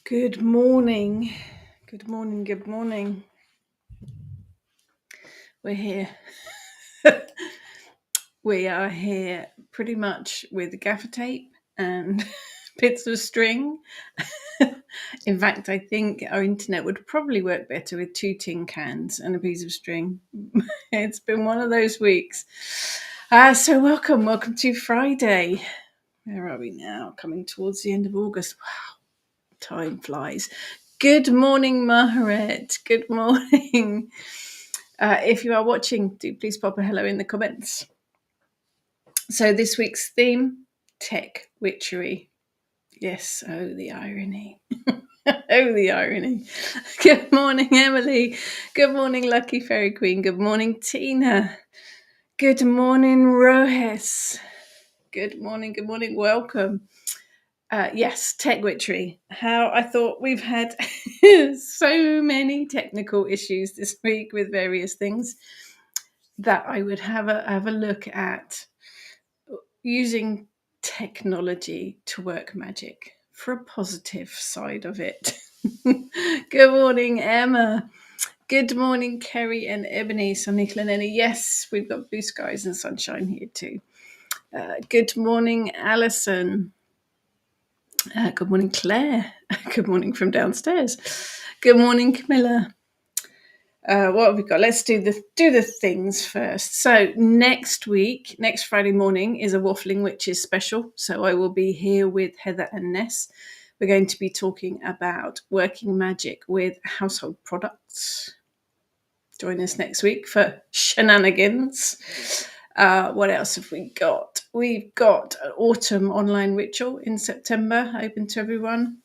Good morning. Good morning. Good morning. We're here. We are here pretty much with gaffer tape and bits of string. In fact, I think our internet would probably work better with 2 tin cans and a piece of string. It's been one of those weeks. So welcome to Friday. Where are we now? Coming towards the end of August. Wow, time flies. Good morning, Maharet. Good morning. If you are watching, do please pop a hello in the comments. So this week's theme, tech witchery. Yes, oh, the irony. Oh, the irony. Good morning, Emily. Good morning, Lucky Fairy Queen. Good morning, Tina. Good morning, Rohes. Good morning. Welcome. Yes, tech witchery. How I thought we've had so many technical issues this week with various things that I would have a look at using technology to work magic for a positive side of it. Good morning, Emma. Good morning, Kerry and Ebony, Sunny Clenelli. Yes, we've got blue skies and sunshine here too. Good morning, Alison. Good morning, Claire. Good morning from downstairs. Good morning, Camilla. What have we got? Let's do the things first. So next Friday morning, is a Waffling Witches special. So I will be here with Heather and Ness. We're going to be talking about working magic with household products. Join us next week for shenanigans. What else have we got? We've got an autumn online ritual in September, open to everyone.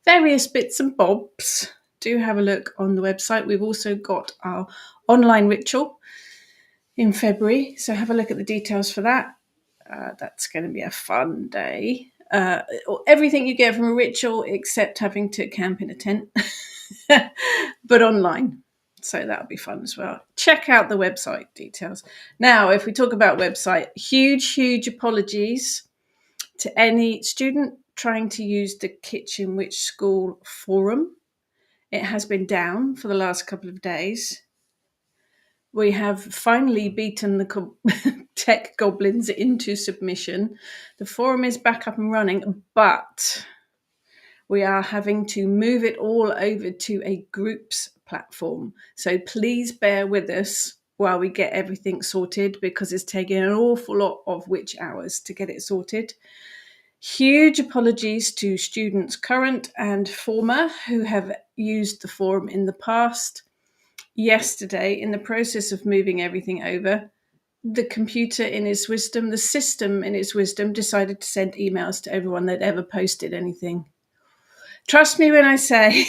Various bits and bobs. Do have a look on the website. We've also got our online ritual in February, so have a look at the details for that. That's going to be a fun day. Everything you get from a ritual except having to camp in a tent, but online. So that'll be fun as well. Check out the website details. Now, if we talk about website, huge apologies to any student trying to use the Kitchen Witch School forum. It has been down for the last couple of days. We have finally beaten the tech goblins into submission. The forum is back up and running, but we are having to move it all over to a groups platform. So please bear with us while we get everything sorted, because it's taking an awful lot of witch hours to get it sorted. Huge apologies to students current and former who have used the forum in the past. Yesterday, in the process of moving everything over, the computer in its wisdom, the system in its wisdom, decided to send emails to everyone that ever posted anything. Trust me when I say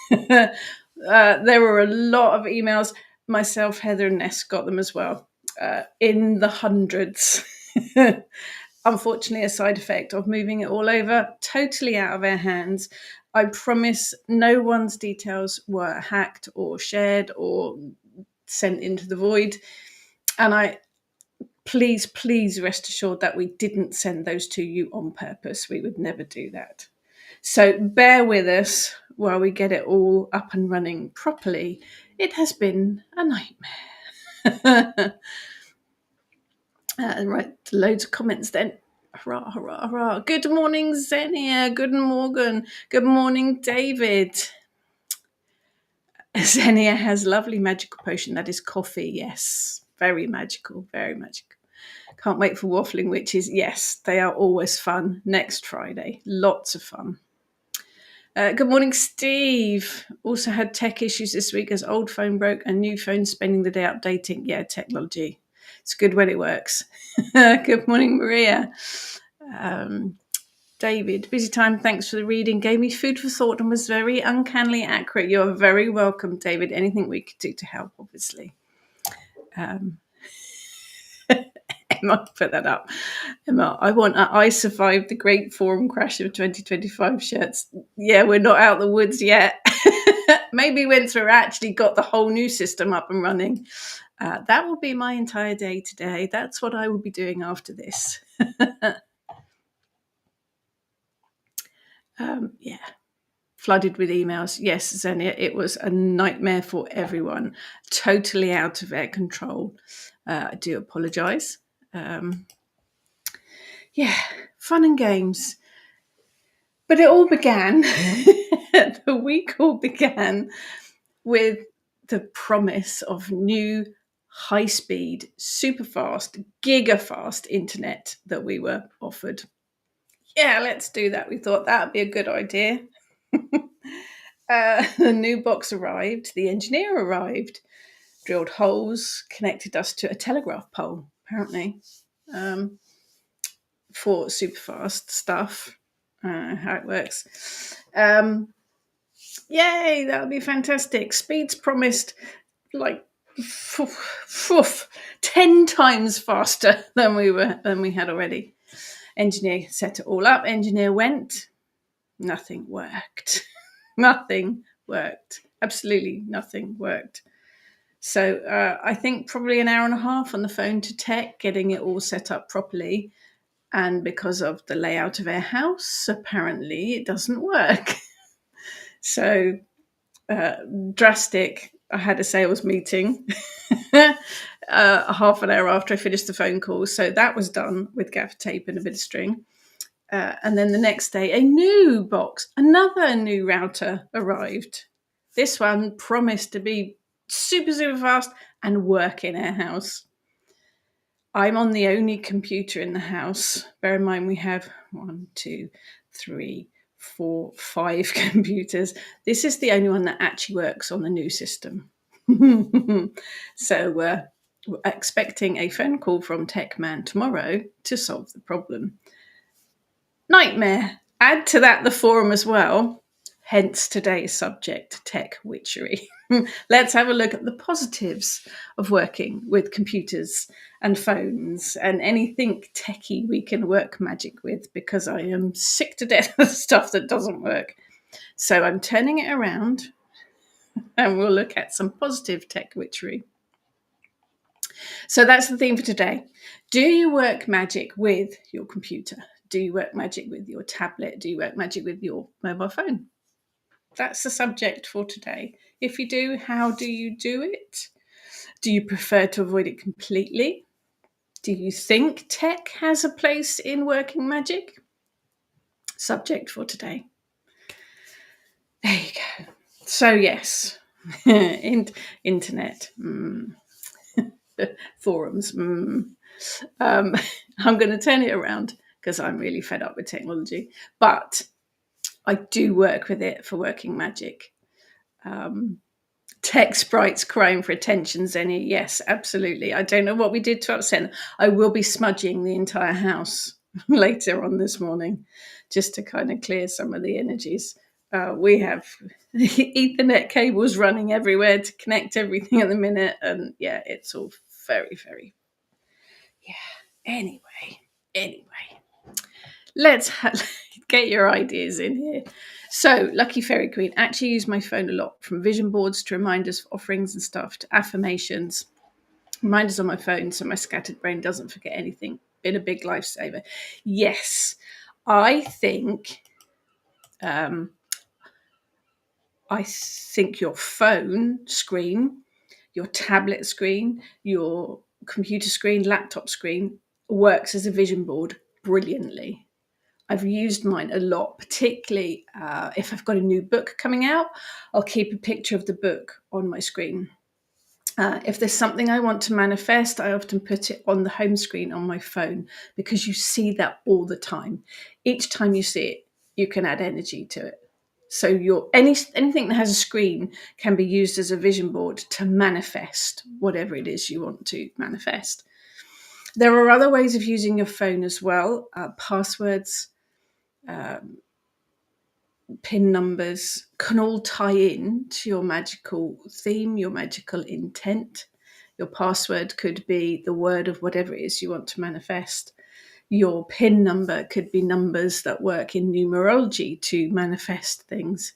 there were a lot of emails. Myself, Heather and Ness got them as well, in the hundreds. Unfortunately, a side effect of moving it all over, totally out of our hands. I promise no one's details were hacked or shared or sent into the void. And I please rest assured that we didn't send those to you on purpose. We would never do that. So bear with us while we get it all up and running properly. It has been a nightmare. Right, loads of comments then. Hurrah, hurrah, hurrah. Good morning, Xenia. Good morning. Good morning, David. Xenia has lovely magical potion. That is coffee, yes. Very magical, very magical. Can't wait for Waffling Witches. Yes, they are always fun. Next Friday. Lots of fun. Good morning, Steve. Also had tech issues this week as old phone broke and new phone spending the day updating. Yeah, technology. It's good when it works. Good morning, Maria. David, busy time. Thanks for the reading. Gave me food for thought and was very uncannily accurate. You're very welcome, David. Anything we could do to help, obviously. Emma, put that up. Emma, I want a I survived the great forum crash of 2025 shirts. Yeah, we're not out the woods yet. Maybe once we're actually got the whole new system up and running. That will be my entire day today. That's what I will be doing after this. Yeah. flooded with emails. Yes, Xenia, it was a nightmare for everyone. Totally out of their control. I do apologise. Yeah, fun and games. But it all began, the week all began with the promise of new high-speed, super-fast, giga-fast internet that we were offered. Yeah, let's do that. We thought that would be a good idea. The new box arrived. The engineer arrived, drilled holes, connected us to a telegraph pole, apparently, for super fast stuff. How it works. Yay, that would be fantastic. Speeds promised like 10 times faster than we had already. Engineer set it all up. Engineer went. Nothing worked. Nothing worked. Absolutely nothing worked. So I think probably an hour and a half on the phone to tech, getting it all set up properly. And because of the layout of our house, apparently it doesn't work. So drastic. I had a sales meeting half an hour after I finished the phone call. So that was done with gaffer tape and a bit of string. And then the next day, a new box, another new router arrived. This one promised to be super, super fast and work in our house. I'm on the only computer in the house. Bear in mind, we have 1, 2, 3, 4, 5 computers. This is the only one that actually works on the new system. So we're expecting a phone call from TechMan tomorrow to solve the problem. Nightmare. Add to that the forum as well. Hence today's subject, tech witchery. Let's have a look at the positives of working with computers and phones and anything techie we can work magic with, because I am sick to death of stuff that doesn't work. So I'm turning it around and we'll look at some positive tech witchery. So that's the theme for today. Do you work magic with your computer? Do you work magic with your tablet? Do you work magic with your mobile phone? That's the subject for today. If you do, how do you do it? Do you prefer to avoid it completely? Do you think tech has a place in working magic? Subject for today. There you go. So yes, internet, forums. I'm going to turn it around because I'm really fed up with technology, but I do work with it for working magic. Tech sprites crying for attention, Zenny. Yes, absolutely. I don't know what we did to upset them. I will be smudging the entire house later on this morning just to kind of clear some of the energies. We have Ethernet cables running everywhere to connect everything at the minute. And yeah, it's all very, very... Yeah. Anyway. Let's get your ideas in here. So, Lucky Fairy Queen, actually use my phone a lot, from vision boards to reminders for offerings and stuff to affirmations. Reminders on my phone so my scattered brain doesn't forget anything. Been a big lifesaver. Yes, I think your phone screen, your tablet screen, your computer screen, laptop screen works as a vision board brilliantly. I've used mine a lot, particularly if I've got a new book coming out, I'll keep a picture of the book on my screen. If there's something I want to manifest, I often put it on the home screen on my phone, because you see that all the time. Each time you see it, you can add energy to it. So anything that has a screen can be used as a vision board to manifest whatever it is you want to manifest. There are other ways of using your phone as well. Passwords, PIN numbers can all tie in to your magical theme, your magical intent. Your password could be the word of whatever it is you want to manifest. Your PIN number could be numbers that work in numerology to manifest things.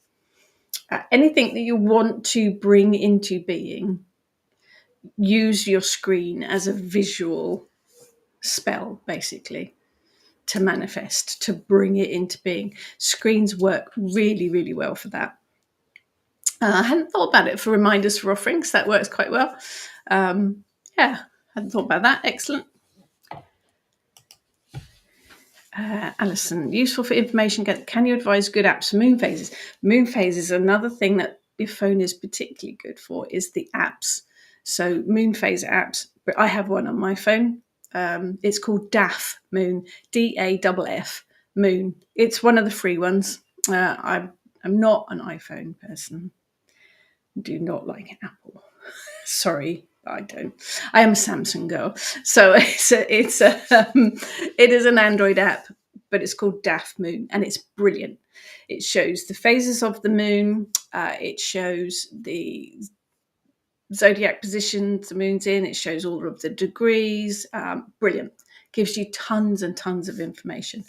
Anything that you want to bring into being, use your screen as a visual spell, basically, to manifest, to bring it into being. Screens work really, really well for that. I hadn't thought about it for reminders for offerings. That works quite well. Hadn't thought about that. Excellent. Alison, useful for information. Can you advise good apps for moon phases? Moon phases, another thing that your phone is particularly good for is the apps. So moon phase apps. But I have one on my phone. It's called DAF Moon, DAFF Moon. It's one of the free ones. I'm not an iPhone person. Do not like Apple. Sorry, I don't. I am a Samsung girl, so it is an Android app, but it's called DAF Moon, and it's brilliant. It shows the phases of the moon. It shows the zodiac positions the moon's in. It shows all of the degrees. Brilliant. Gives you tons and tons of information.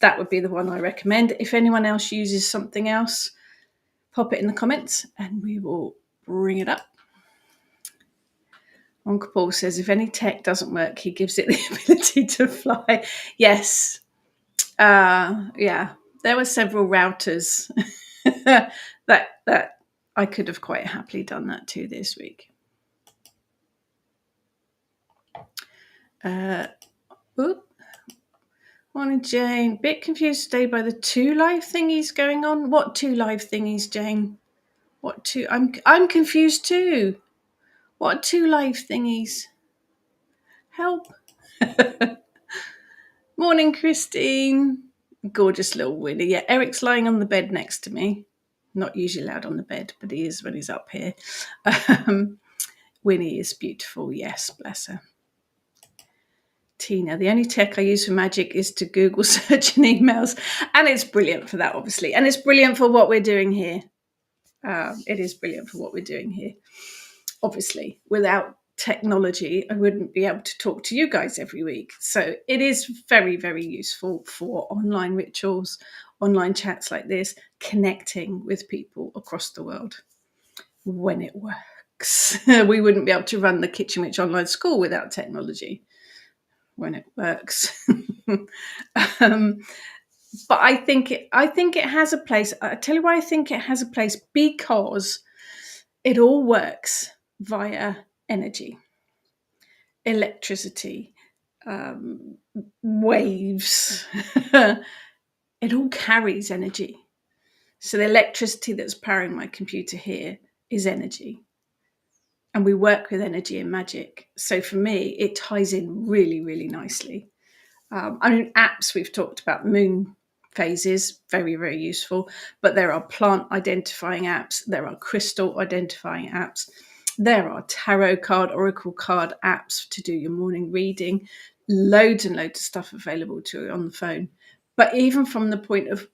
That would be the one I recommend. If anyone else uses something else, pop it in the comments, and we will bring it up. Uncle Paul says, if any tech doesn't work, he gives it the ability to fly. Yes. There were several routers that I could have quite happily done that too this week. Morning, Jane. Bit confused today by the 2 live thingies going on. What 2 live thingies, Jane? What 2? I'm confused too. What 2 live thingies? Help. Morning, Christine. Gorgeous little Winnie. Yeah, Eric's lying on the bed next to me. Not usually allowed on the bed, but he is when he's up here. Winnie is beautiful. Yes, bless her. Tina, the only tech I use for magic is to Google search and emails. And it's brilliant for that, obviously. And it's brilliant for what we're doing here. It is brilliant for what we're doing here. Obviously, without technology, I wouldn't be able to talk to you guys every week. So it is very, very useful for online rituals, online chats like this, connecting with people across the world when it works. We wouldn't be able to run the Kitchen Witch online school without technology when it works. But I think it has a place. I tell you why I think it has a place, because it all works via energy, electricity, waves. It all carries energy. So the electricity that's powering my computer here is energy. And we work with energy and magic. So for me, it ties in really, really nicely. Apps, we've talked about moon phases, very, very useful. But there are plant identifying apps. There are crystal identifying apps. There are tarot card, oracle card apps to do your morning reading. Loads and loads of stuff available to you on the phone. But even from the point of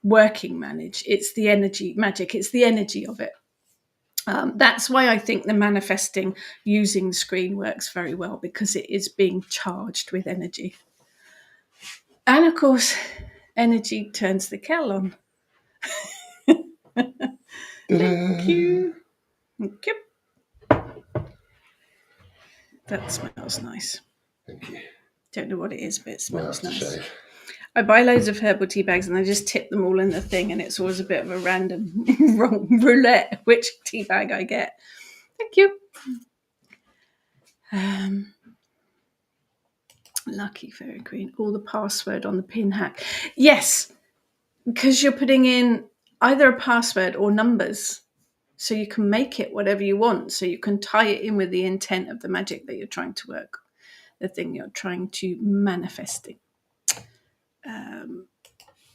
working manage, it's the energy magic. It's the energy of it. That's why I think the manifesting using the screen works very well, because it is being charged with energy. And of course, energy turns the kettle on. Thank you. Thank you. That smells nice. Thank you. Don't know what it is, but it smells nice. I buy loads of herbal tea bags and I just tip them all in the thing, and it's always a bit of a random roulette which tea bag I get. Thank you. Lucky Fairy Queen. All the password on the pin hack. Yes, because you're putting in either a password or numbers, so you can make it whatever you want. So you can tie it in with the intent of the magic that you're trying to work, the thing you're trying to manifesting.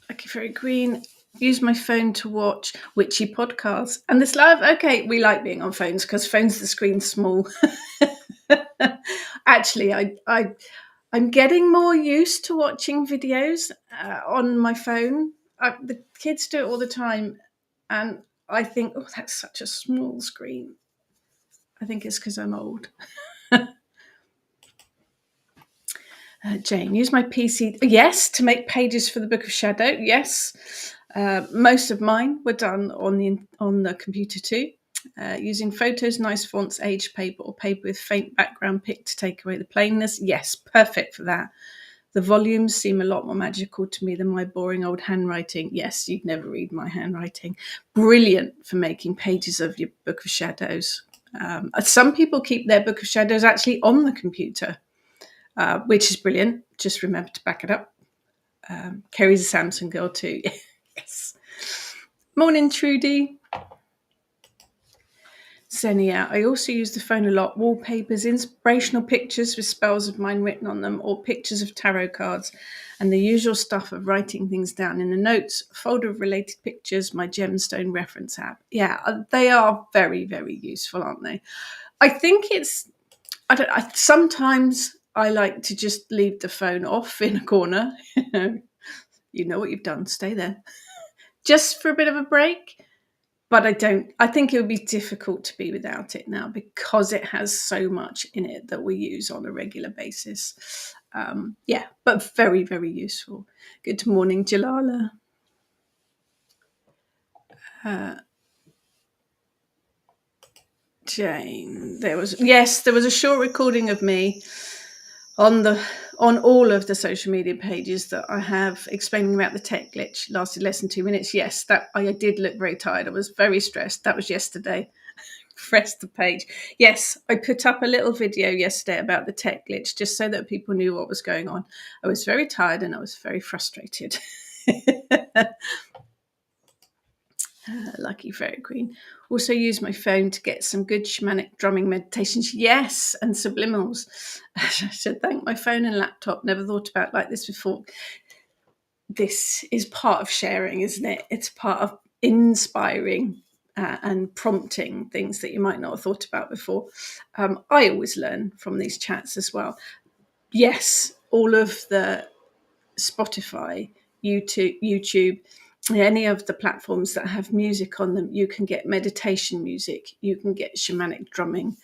Lucky Fairy Queen. Use my phone to watch witchy podcasts. And this love, okay, we like being on phones because phones, the screen's small. Actually, I'm getting more used to watching videos on my phone. The kids do it all the time. And I think, oh, that's such a small screen. I think it's because I'm old. Jane, use my PC. Yes, to make pages for the Book of Shadow. Yes. Most of mine were done on the computer too. Using photos, nice fonts, aged paper, or paper with faint background pick to take away the plainness. Yes, perfect for that. The volumes seem a lot more magical to me than my boring old handwriting. Yes, you'd never read my handwriting. Brilliant for making pages of your Book of Shadows. Some people keep their Book of Shadows actually on the computer, which is brilliant. Just remember to back it up. Kerry's a Samson girl too. Yes. Morning, Trudy. Xenia, I also use the phone a lot. Wallpapers, inspirational pictures with spells of mine written on them, or pictures of tarot cards, and the usual stuff of writing things down in the notes, a folder of related pictures, my gemstone reference app. Yeah, they are very, very useful, aren't they? I think it's, sometimes I like to just leave the phone off in a corner. You know what you've done, stay there. Just for a bit of a break. But I think it would be difficult to be without it now because it has so much in it that we use on a regular basis. But very, very useful. Good morning, Jalala. Jane, there was a short recording of me on all of the social media pages that I have explaining about the tech glitch. Lasted less than 2 minutes. Yes, that I did look very tired. I was very stressed. That was yesterday. Press the page. Yes, I put up a little video yesterday about the tech glitch just so that people knew what was going on. I was very tired and I was very frustrated. Lucky Fairy Queen. Also use my phone to get some good shamanic drumming meditations. Yes, and subliminals. I should thank my phone and laptop. Never thought about it like this before. This is part of sharing, isn't it? It's part of inspiring and prompting things that you might not have thought about before. I always learn from these chats as well. Yes, all of the Spotify, YouTube, any of the platforms that have music on them, you can get meditation music, you can get shamanic drumming,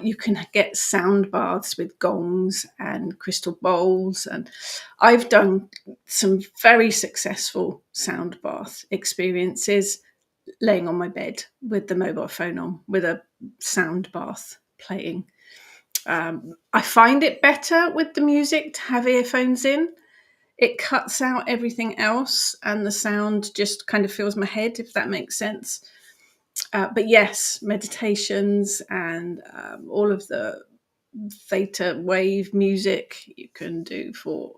you can get sound baths with gongs and crystal bowls. And I've done some very successful sound bath experiences laying on my bed with the mobile phone on, with a sound bath playing. I find it better with the music to have earphones in. It cuts out everything else and the sound just kind of fills my head, if that makes sense. But yes, meditations and all of the theta wave music you can do for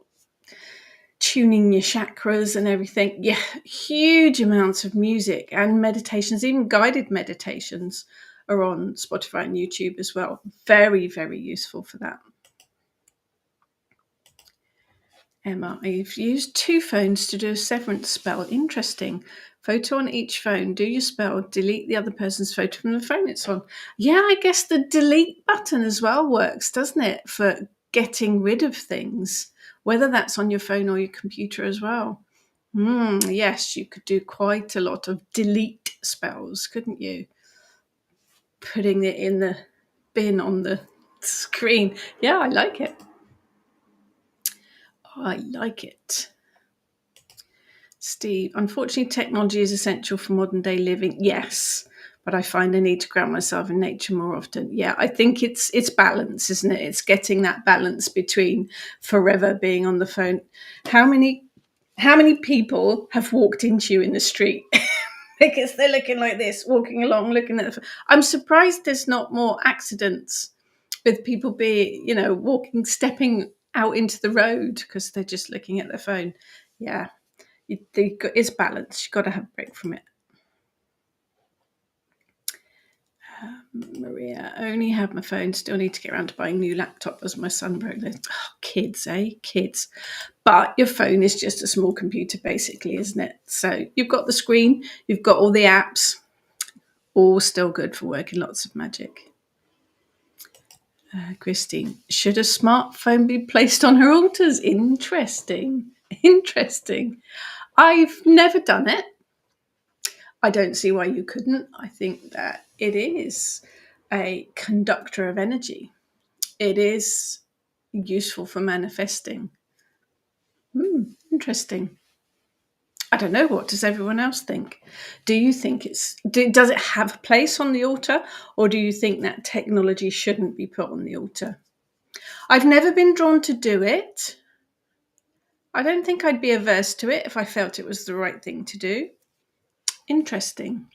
tuning your chakras and everything. Yeah, huge amounts of music and meditations, even guided meditations are on Spotify and YouTube as well. Very, very useful for that. Emma, I've used 2 phones to do a severance spell. Interesting. Photo on each phone. Do your spell. Delete the other person's photo from the phone it's on. Yeah, I guess the delete button as well works, doesn't it? For getting rid of things, whether that's on your phone or your computer as well. Yes, you could do quite a lot of delete spells, couldn't you? Putting it in the bin on the screen. Yeah, I like it. I like it. Steve, unfortunately, technology is essential for modern day living. Yes, but I find I need to ground myself in nature more often. Yeah, I think it's balance, isn't it? It's getting that balance between forever being on the phone. How many people have walked into you in the street because they're looking like this, walking along, looking at the phone? I'm surprised there's not more accidents with people walking, stepping out into the road because they're just looking at their phone. Yeah. It's balance. You've got to have a break from it. Maria, I only have my phone. Still need to get around to buying a new laptop as my son broke those. Oh, kids, eh? Kids. But your phone is just a small computer, basically, isn't it? So you've got the screen, you've got all the apps, all still good for working lots of magic. Christine, should a smartphone be placed on her altars? Interesting. I've never done it. I don't see why you couldn't. I think that it is a conductor of energy. It is useful for manifesting. Interesting. I don't know. What does everyone else think? Do you think does it have a place on the altar, or do you think that technology shouldn't be put on the altar? I've never been drawn to do it, I don't think I'd be averse to it if I felt it was the right thing to do. Interesting.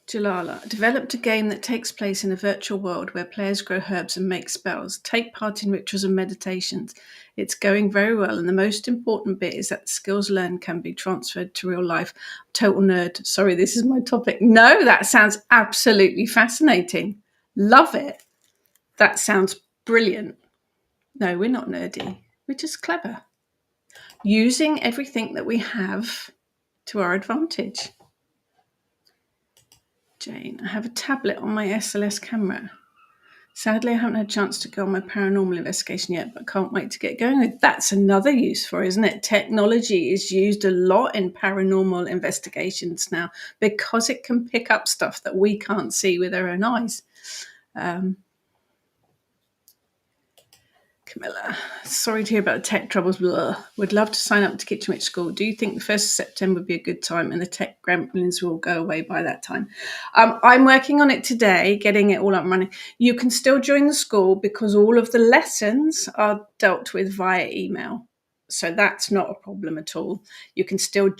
Jalala developed a game that takes place in a virtual world where players grow herbs and make spells, take part in rituals and meditations. It's going very well, and the most important bit is that the skills learned can be transferred to real life. Total nerd. Sorry, this is my topic. No, that sounds absolutely fascinating. Love it. That sounds brilliant. No, we're not nerdy. We're just clever. Using everything that we have to our advantage. Jane, I have a tablet on my SLS camera. Sadly, I haven't had a chance to go on my paranormal investigation yet, but can't wait to get going. That's another use for it, isn't it? Technology is used a lot in paranormal investigations now because it can pick up stuff that we can't see with our own eyes. Camilla, sorry to hear about the tech troubles. Blah. Would love to sign up to Kitchen Witch School. Do you think the 1st of September would be a good time and the tech gremlins will go away by that time? I'm working on it today, getting it all up and running. You can still join the school because all of the lessons are dealt with via email. So that's not a problem at all. You can still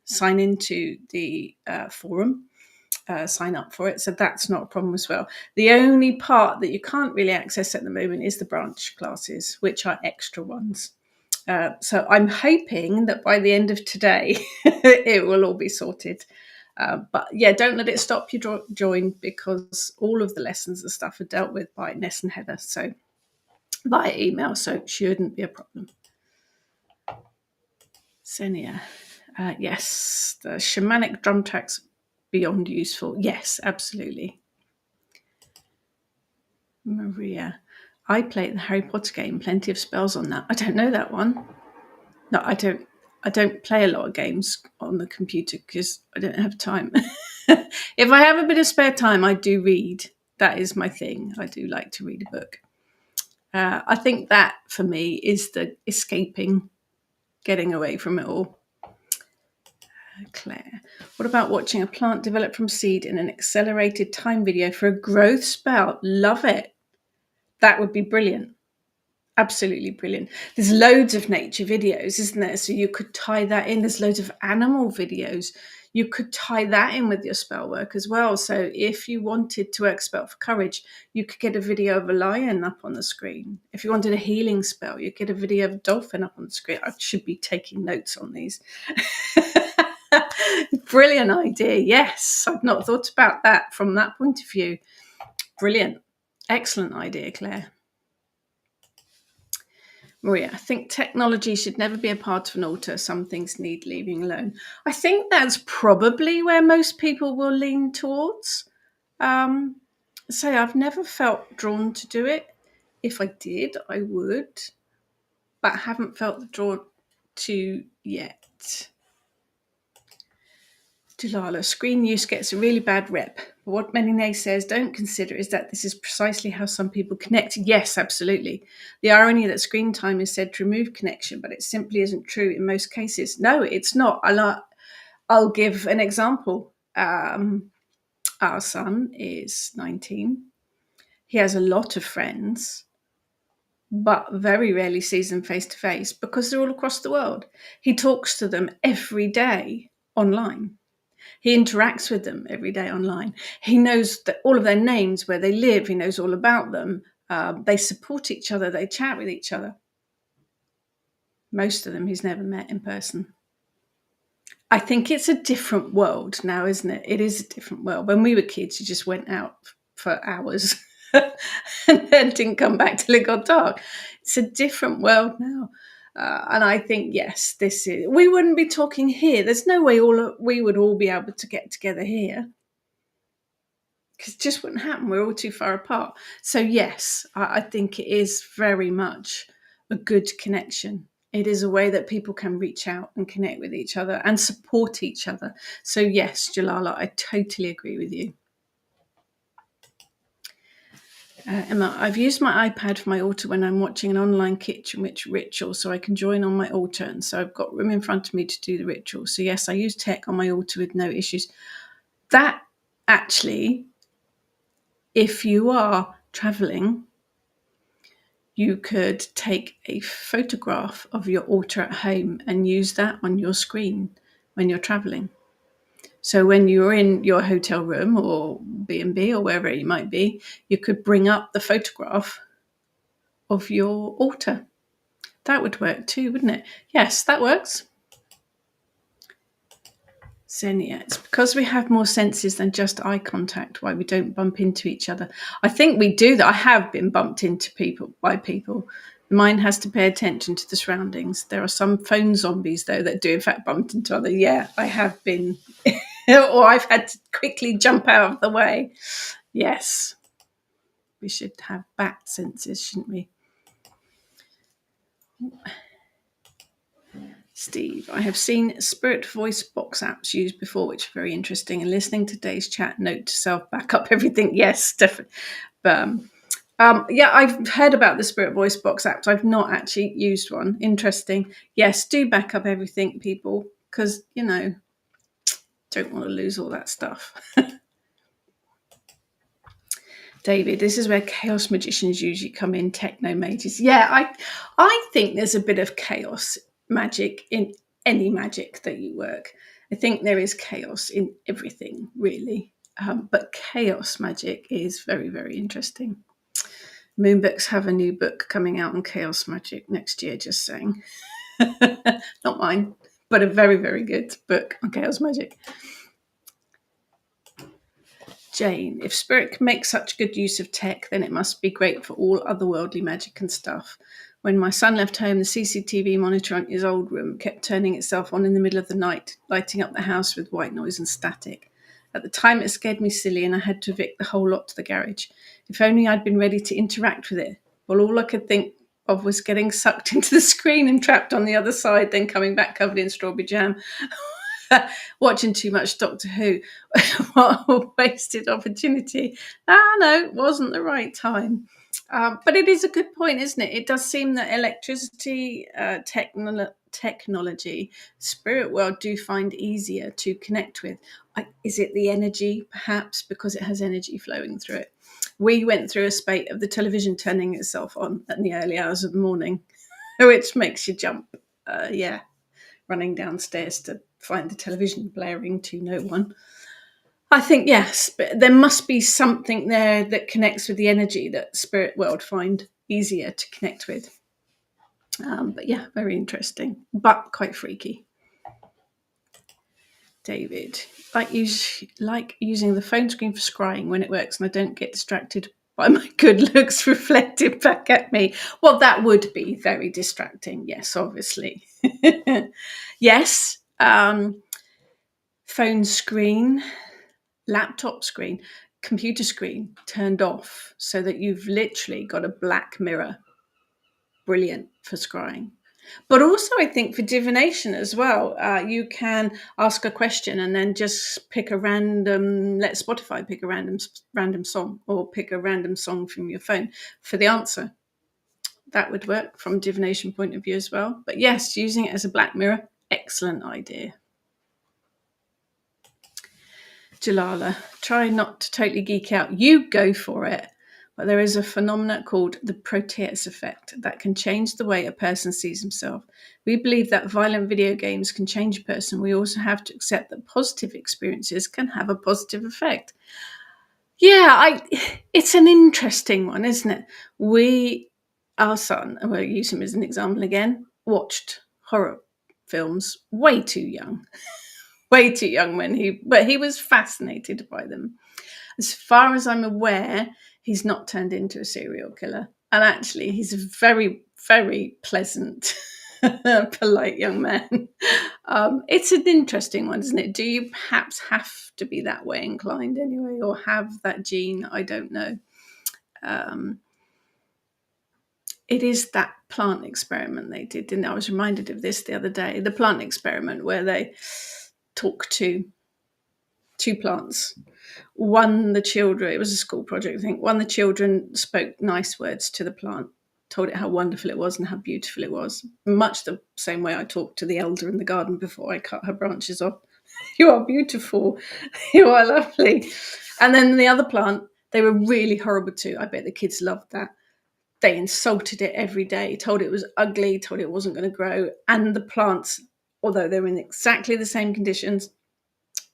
sign into the forum. Sign up for it. So that's not a problem as well. The only part that you can't really access at the moment is the branch classes, which are extra ones. So I'm hoping that by the end of today, it will all be sorted. But yeah, don't let it stop you join because all of the lessons and stuff are dealt with by Ness and Heather. So via email, so it shouldn't be a problem. Xenia. Yes, the shamanic drum tracks beyond useful. Yes, absolutely. Maria. I played the Harry Potter game, plenty of spells on that. I don't know that one. No, I don't play a lot of games on the computer because I don't have time. If I have a bit of spare time, I do read. That is my thing. I do like to read a book. I think that for me is the escaping, getting away from it all. Claire, what about watching a plant develop from seed in an accelerated time video for a growth spell? Love it. That would be brilliant. Absolutely brilliant. There's loads of nature videos, isn't there? So you could tie that in. There's loads of animal videos. You could tie that in with your spell work as well. So if you wanted to work spell for courage, you could get a video of a lion up on the screen. If you wanted a healing spell, you'd get a video of a dolphin up on the screen. I should be taking notes on these. Brilliant idea. Yes, I've not thought about that from that point of view. Brilliant. Excellent idea, Claire. Maria, I think technology should never be a part of an altar. Some things need leaving alone. I think that's probably where most people will lean towards. So I've never felt drawn to do it. If I did, I would, but I haven't felt the draw to yet. Delilah, screen use gets a really bad rep. But what many naysayers don't consider is that this is precisely how some people connect. Yes, absolutely. The irony that screen time is said to remove connection, but it simply isn't true in most cases. No, it's not. I'll give an example. Our son is 19. He has a lot of friends, but very rarely sees them face to face because they're all across the world. He talks to them every day online. He interacts with them every day online. He knows all of their names, where they live. He knows all about them. They support each other. They chat with each other. Most of them he's never met in person. I think it's a different world now, isn't it? It is a different world. When we were kids, you just went out for hours and then didn't come back till it got dark. It's a different world now. And I think, yes, we wouldn't be talking here. There's no way we would all be able to get together here because it just wouldn't happen. We're all too far apart. So, yes, I think it is very much a good connection. It is a way that people can reach out and connect with each other and support each other. So, yes, Jalala, I totally agree with you. Emma, I've used my iPad for my altar when I'm watching an online Kitchen Witch ritual so I can join on my altar. And so I've got room in front of me to do the ritual. So yes, I use tech on my altar with no issues. That actually, if you are traveling, you could take a photograph of your altar at home and use that on your screen when you're traveling. So when you're in your hotel room or B&B or wherever you might be, you could bring up the photograph of your altar. That would work too, wouldn't it? Yes, that works. Xenia, it's because we have more senses than just eye contact why we don't bump into each other. I think we do that. I have been bumped into by people. The mind has to pay attention to the surroundings. There are some phone zombies, though, that do in fact bump into other. Yeah, I have been. Or I've had to quickly jump out of the way. Yes. We should have bat senses, shouldn't we? Steve, I have seen spirit voice box apps used before, which are very interesting. And listening to today's chat, note to self, back up everything. Yes, definitely. Yeah, I've heard about the spirit voice box apps. I've not actually used one. Interesting. Yes, do back up everything, people, because, don't want to lose all that stuff. David, this is where chaos magicians usually come in, techno mages. Yeah, I think there's a bit of chaos magic in any magic that you work. I think there is chaos in everything, really. But chaos magic is very, very interesting. Moonbooks have a new book coming out on chaos magic next year, just saying. Not mine, but a very, very good book on chaos magic. Jane, if spirit can make such good use of tech, then it must be great for all otherworldly magic and stuff. When my son left home, the CCTV monitor in his old room kept turning itself on in the middle of the night, lighting up the house with white noise and static. At the time, it scared me silly and I had to evict the whole lot to the garage. If only I'd been ready to interact with it. Well, all I could think of was getting sucked into the screen and trapped on the other side, then coming back covered in strawberry jam. Watching too much Doctor Who. What a wasted opportunity. No, it wasn't the right time. But it is a good point, isn't it? It does seem that electricity, technology, spirit world do find easier to connect with. Is it the energy, perhaps, because it has energy flowing through it? We went through a spate of the television turning itself on in the early hours of the morning, which makes you jump. Running downstairs to find the television blaring to no one. I think, yes, but there must be something there that connects with the energy that spirit world find easier to connect with. But yeah, very interesting, but quite freaky. David, like using the phone screen for scrying when it works and I don't get distracted by my good looks reflected back at me. Well, that would be very distracting. Yes, obviously. Yes. Phone screen, laptop screen, computer screen turned off so that you've literally got a black mirror. Brilliant for scrying. But also, I think for divination as well, you can ask a question and then just pick a random, let Spotify pick a random song or pick a random song from your phone for the answer. That would work from a divination point of view as well. But yes, using it as a black mirror, excellent idea. Jalala, try not to totally geek out. You go for it. But there is a phenomenon called the Proteus effect that can change the way a person sees himself. We believe that violent video games can change a person. We also have to accept that positive experiences can have a positive effect. Yeah, it's an interesting one, isn't it? Our son, and we'll use him as an example again, watched horror films way too young. Way too young but he was fascinated by them. As far as I'm aware, he's not turned into a serial killer. And actually, he's a very, very pleasant, polite young man. It's an interesting one, isn't it? Do you perhaps have to be that way inclined anyway, or have that gene? I don't know. It is that plant experiment they did, and I was reminded of this the other day. The plant experiment where they talk to two plants. The children, it was a school project, I think. The children spoke nice words to the plant, told it how wonderful it was and how beautiful it was. Much the same way I talked to the elder in the garden before I cut her branches off. You are beautiful. You are lovely. And then the other plant, they were really horrible too. I bet the kids loved that. they insulted it every day, told it was ugly, told it wasn't going to grow. And the plants, although they're in exactly the same conditions,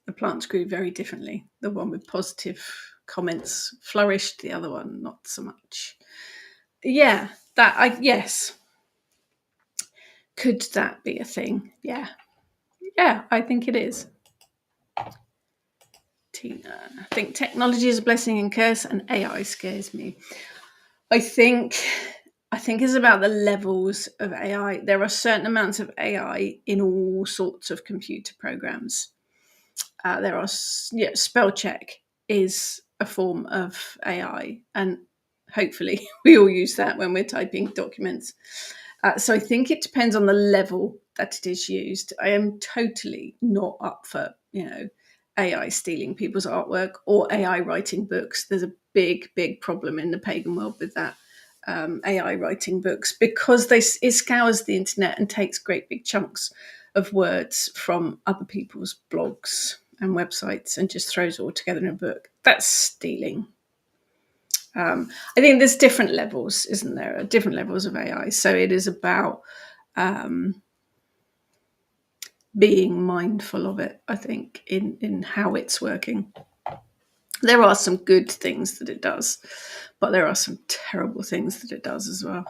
the plants grew very differently. The one with positive comments flourished, the other one not so much. Yeah, yes. Could that be a thing? Yeah. Yeah, I think it is. Tina, I think technology is a blessing and curse, and AI scares me. I think it's about the levels of AI. There are certain amounts of AI in all sorts of computer programs. There are spell check is a form of AI, and hopefully we all use that when we're typing documents. So I think it depends on the level that it is used. I am totally not up for AI stealing people's artwork or AI writing books. There's a big problem in the pagan world with that. AI writing books, because it scours the internet and takes great big chunks of words from other people's blogs and websites and just throws it all together in a book. That's stealing. I think there's different levels, isn't there? Different levels of AI. So it is about being mindful of it, I think, in how it's working. There are some good things that it does, but there are some terrible things that it does as well.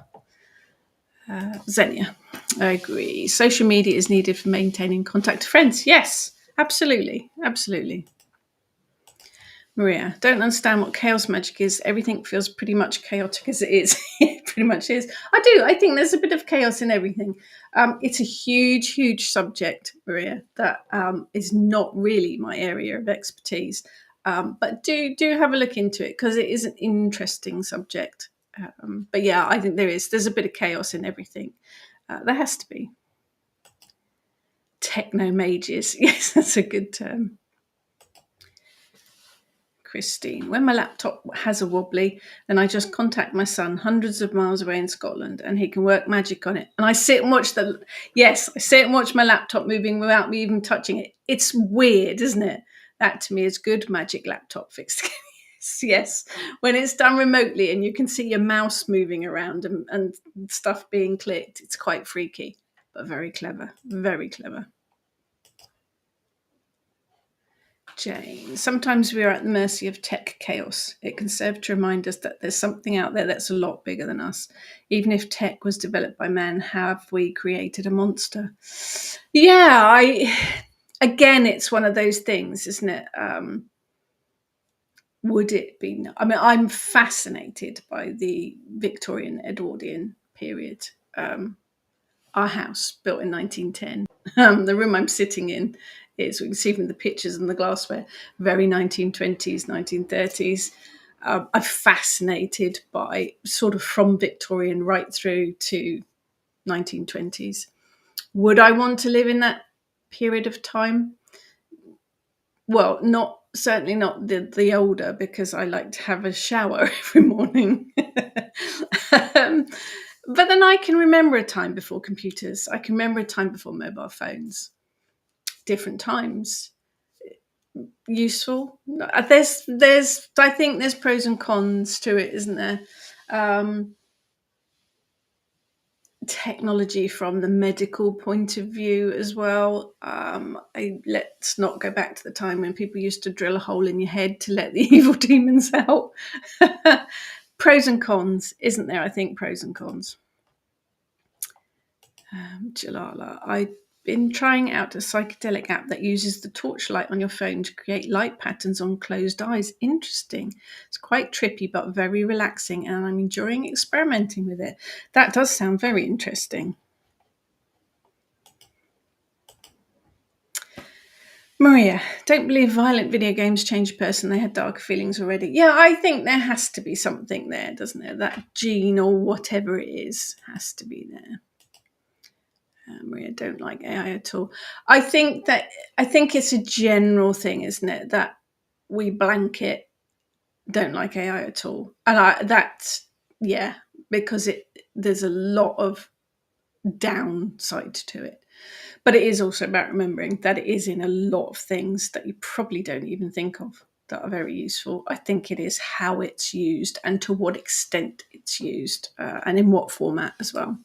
Xenia, I agree. Social media is needed for maintaining contact with friends. Yes, absolutely. Absolutely. Maria, don't understand what chaos magic is. Everything feels pretty much chaotic as it is. It pretty much is. I do. I think there's a bit of chaos in everything. It's a huge subject, Maria, that is not really my area of expertise. But do have a look into it, because it is an interesting subject. But yeah, I think there's a bit of chaos in everything. There has to be. Techno mages. Yes, that's a good term. Christine, when my laptop has a wobbly, then I just contact my son hundreds of miles away in Scotland, and he can work magic on it. And I sit and watch my laptop moving without me even touching it. It's weird, isn't it? That to me is good magic laptop fixed. Yes, when it's done remotely and you can see your mouse moving around and stuff being clicked, it's quite freaky, but very clever. Very clever. Jane, sometimes we are at the mercy of tech chaos. It can serve to remind us that there's something out there that's a lot bigger than us. Even if tech was developed by man, have we created a monster? Yeah, again, it's one of those things, isn't it? Would it be? I mean, I'm fascinated by the Victorian Edwardian period. Our house, built in 1910. The room I'm sitting in is, we can see from the pictures and the glassware, very 1920s, 1930s. I'm fascinated by sort of from Victorian right through to 1920s. Would I want to live in that period of time? Well, certainly not the older, because I like to have a shower every morning. But then I can remember a time before computers. I can remember a time before mobile phones. Different times. Useful. I think there's pros and cons to it, isn't there? Technology from the medical point of view as well. Let's not go back to the time when people used to drill a hole in your head to let the evil demons out. Pros and cons, isn't there? I think pros and cons. Jalala, I've been trying out a psychedelic app that uses the torchlight on your phone to create light patterns on closed eyes. Interesting. It's quite trippy but very relaxing, and I'm enjoying experimenting with it. That does sound very interesting. Maria, don't believe violent video games change a person. They had darker feelings already. Yeah, I think there has to be something there, doesn't there? That gene or whatever it is has to be there. Maria, don't like AI at all. I think it's a general thing, isn't it? That we blanket don't like AI at all. And because there's a lot of downside to it. But it is also about remembering that it is in a lot of things that you probably don't even think of. that are very useful. I think it is how it's used and to what extent it's used, and in what format as well.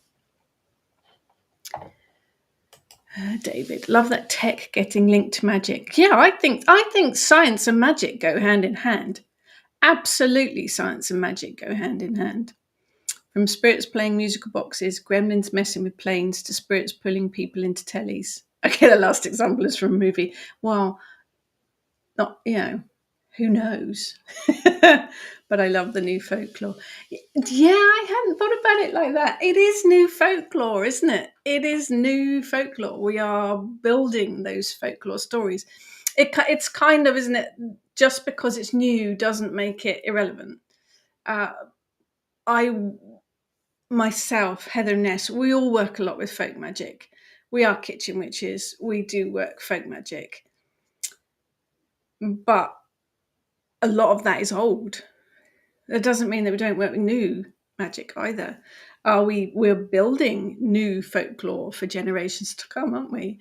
David, love that tech getting linked to magic. Yeah, I think science and magic go hand in hand. Absolutely, science and magic go hand in hand. From spirits playing musical boxes, gremlins messing with planes, to spirits pulling people into tellies. Okay, the last example is from a movie. Well, not, who knows? But I love the new folklore. Yeah, I hadn't thought about it like that. It is new folklore, isn't it? It is new folklore. We are building those folklore stories. It's kind of, isn't it? Just because it's new doesn't make it irrelevant. I myself, Heather Ness, we all work a lot with folk magic. We are kitchen witches. We do work folk magic. But a lot of that is old. That doesn't mean that we don't work with new magic either. We're building new folklore for generations to come, aren't we?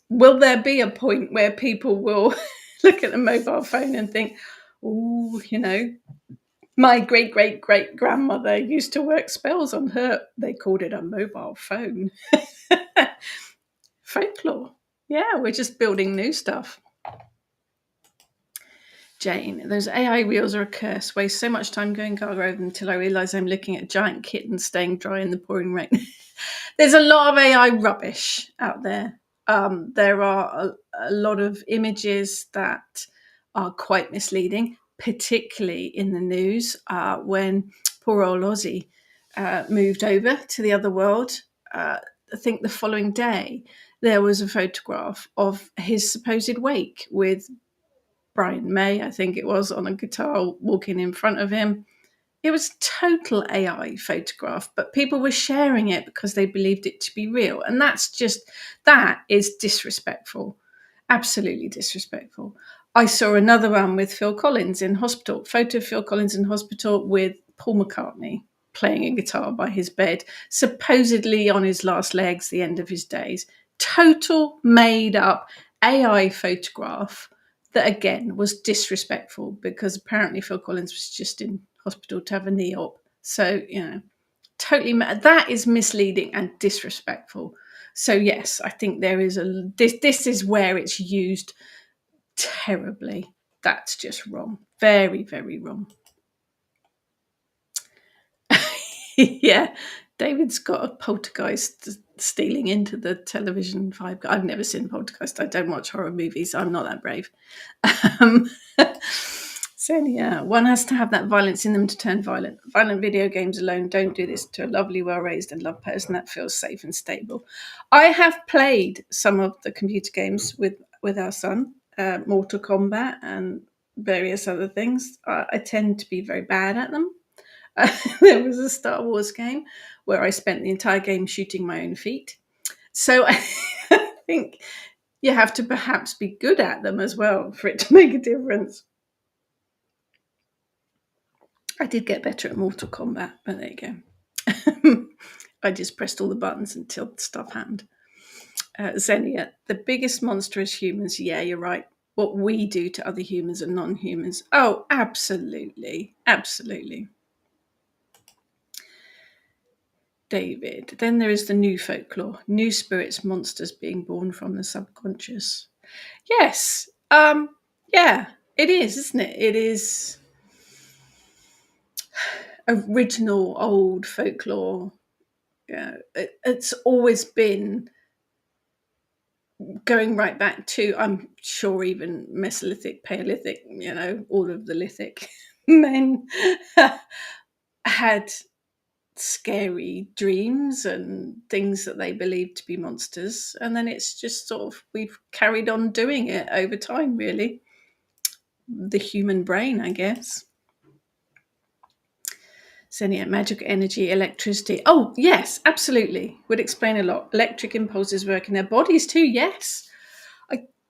Will there be a point where people will look at the mobile phone and think, oh, my great great great grandmother used to work spells on her. They called it a mobile phone. Folklore. Yeah, we're just building new stuff. Jane, those AI wheels are a curse. Waste so much time going cargo over them until I realise I'm looking at giant kittens staying dry in the pouring rain. There's a lot of AI rubbish out there. There are a lot of images that are quite misleading, particularly in the news when poor old Ozzy moved over to the other world. I think the following day there was a photograph of his supposed wake with Brian May, I think it was, on a guitar walking in front of him. It was total AI photograph, but people were sharing it because they believed it to be real. And that is disrespectful. Absolutely disrespectful. I saw another one with Phil Collins in hospital, photo of Phil Collins in hospital with Paul McCartney playing a guitar by his bed, supposedly on his last legs, the end of his days. Total made up AI photograph that again was disrespectful because apparently Phil Collins was just in hospital to have a knee op. So, totally, that is misleading and disrespectful. So yes, I think there is this is where it's used terribly. That's just wrong. Very, very wrong. Yeah, David's got a poltergeist stealing into the television vibe. I've never seen Poltergeist. I don't watch horror movies. I'm not that brave. So yeah, one has to have that violence in them to turn violent. Violent video games alone don't do this to a lovely, well-raised and loved person that feels safe and stable. I have played some of the computer games with our son, Mortal Kombat and various other things. I tend to be very bad at them. There was a Star Wars game where I spent the entire game shooting my own feet. So I think you have to perhaps be good at them as well for it to make a difference. I did get better at Mortal Kombat, but there you go. I just pressed all the buttons until stuff happened. Xenia, the biggest monster is humans. Yeah, you're right. What we do to other humans and non-humans. Oh, absolutely. Absolutely. David. Then there is the new folklore, new spirits, monsters being born from the subconscious. Yes. Yeah, it is, isn't it? It is original old folklore. Yeah, it's always been going right back to, I'm sure, even Mesolithic, Paleolithic, all of the lithic men had scary dreams and things that they believed to be monsters. And then it's just sort of, we've carried on doing it over time, really. The human brain, I guess. So yeah, magic energy, electricity. Oh, yes, absolutely. Would explain a lot. Electric impulses work in their bodies too, yes.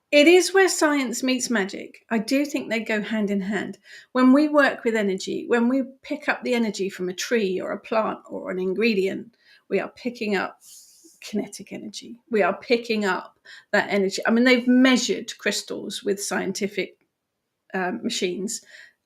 It is where science meets magic. I do think they go hand in hand. When we work with energy, when we pick up the energy from a tree or a plant or an ingredient, we are picking up kinetic energy. We are picking up that energy. I mean, they've measured crystals with scientific machines,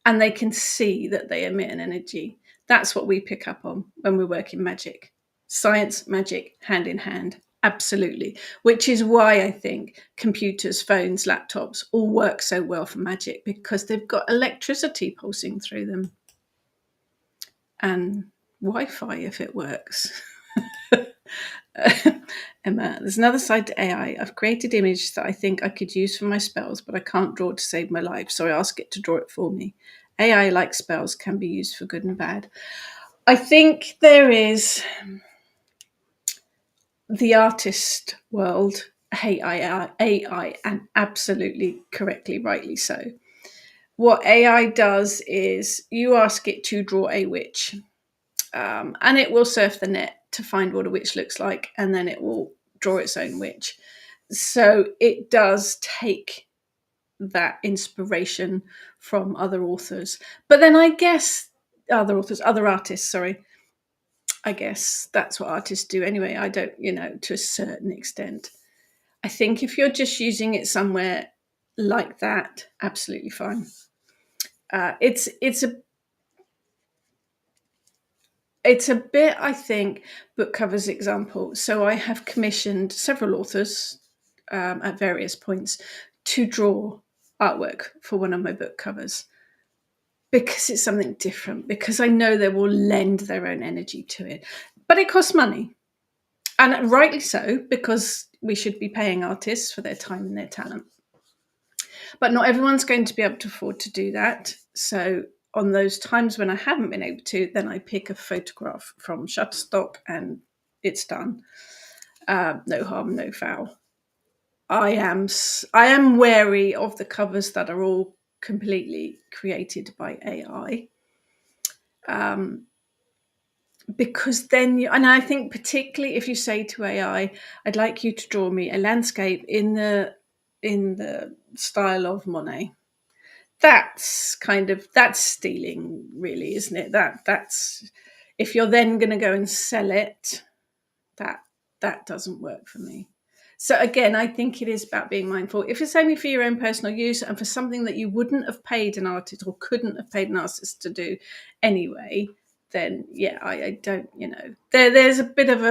and they can see that they emit an energy. That's what we pick up on when we work in magic. Science, magic, hand in hand. Absolutely. Which is why I think computers, phones, laptops all work so well for magic, because they've got electricity pulsing through them. And Wi-Fi if it works. Emma, there's another side to AI. I've created images that I think I could use for my spells, but I can't draw to save my life, so I ask it to draw it for me. AI, like spells, can be used for good and bad. I think there is the artist world hate AI, and absolutely correctly, rightly so. What AI does is you ask it to draw a witch, and it will surf the net to find what a witch looks like, and then it will draw its own witch. So it does take that inspiration from other authors. But then I guess other artists, sorry. I guess that's what artists do anyway. I don't, to a certain extent. I think if you're just using it somewhere like that, absolutely fine. It's a bit, I think, book covers example. So I have commissioned several authors at various points to draw artwork for one of my book covers, because it's something different, because I know they will lend their own energy to it. But it costs money. And rightly so, because we should be paying artists for their time and their talent. But not everyone's going to be able to afford to do that. So on those times when I haven't been able to, then I pick a photograph from Shutterstock and it's done. No harm, no foul. I am wary of the covers that are all completely created by AI. Because then and I think particularly if you say to AI, I'd like you to draw me a landscape in the style of Monet. That's stealing, really, isn't it? That's if you're then going to go and sell it, that doesn't work for me. So again, I think it is about being mindful. If it's only for your own personal use and for something that you wouldn't have paid an artist or couldn't have paid an artist to do anyway, then yeah, I don't, there's a bit of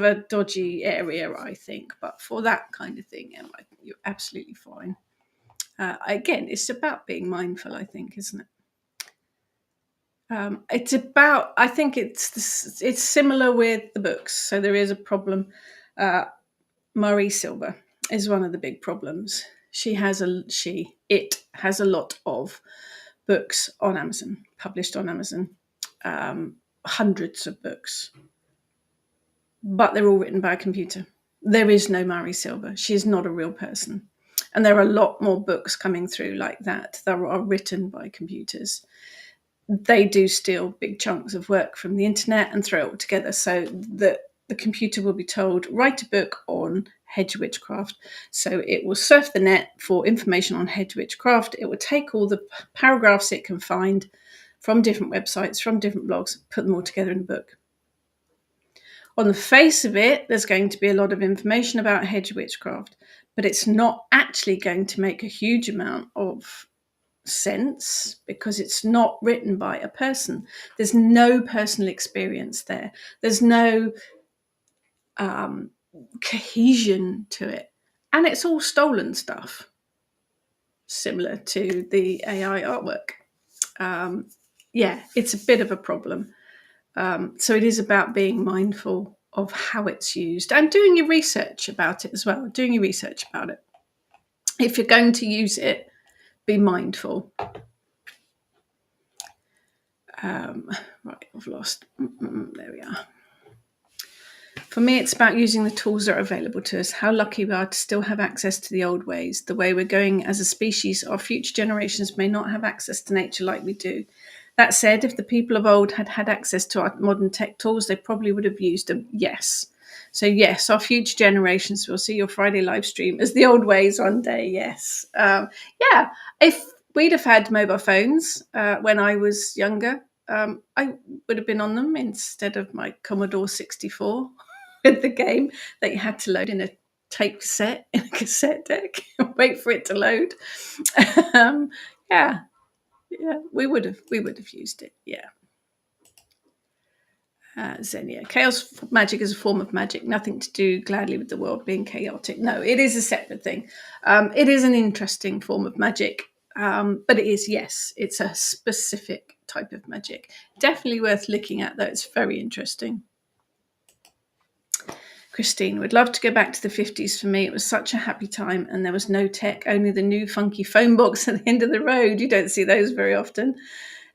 a dodgy area, I think. But for that kind of thing, you're absolutely fine. Again, it's about being mindful, I think, isn't it? It's about. I think it's similar with the books. So there is a problem. Marie Silver is one of the big problems. It has a lot of books on Amazon, published on Amazon, hundreds of books, but they're all written by a computer. There is no Marie Silver. She is not a real person. And there are a lot more books coming through like that are written by computers. They do steal big chunks of work from the internet and throw it all together, so that the computer will be told, write a book on hedge witchcraft. So it will surf the net for information on hedge witchcraft. It will take all the paragraphs it can find from different websites, from different blogs, put them all together in a book. On the face of it, there's going to be a lot of information about hedge witchcraft, but it's not actually going to make a huge amount of sense because it's not written by a person. There's no personal experience there. There's no cohesion to it. And it's all stolen stuff, similar to the AI artwork. It's a bit of a problem. So it is about being mindful of how it's used and doing your research about it as well. Doing your research about it. If you're going to use it, be mindful. Right, I've lost. There we are. For me, it's about using the tools that are available to us. How lucky we are to still have access to the old ways. The way we're going as a species, our future generations may not have access to nature like we do. That said, if the people of old had had access to our modern tech tools, they probably would have used them. Yes. So yes, our future generations will see your Friday live stream as the old ways one day. Yes. If we'd have had mobile phones when I was younger, I would have been on them instead of my Commodore 64 with the game that you had to load in a tape cassette in a cassette deck and wait for it to load. Yeah, yeah, we would have used it. Yeah. Xenia. Chaos magic is a form of magic, nothing to do gladly with the world being chaotic. No, it is a separate thing. It is an interesting form of magic, but it is, yes, it's a specific type of magic. Definitely worth looking at, though. It's very interesting. Christine, would love to go back to the 50s for me. It was such a happy time, and there was no tech, only the new funky phone box at the end of the road. You don't see those very often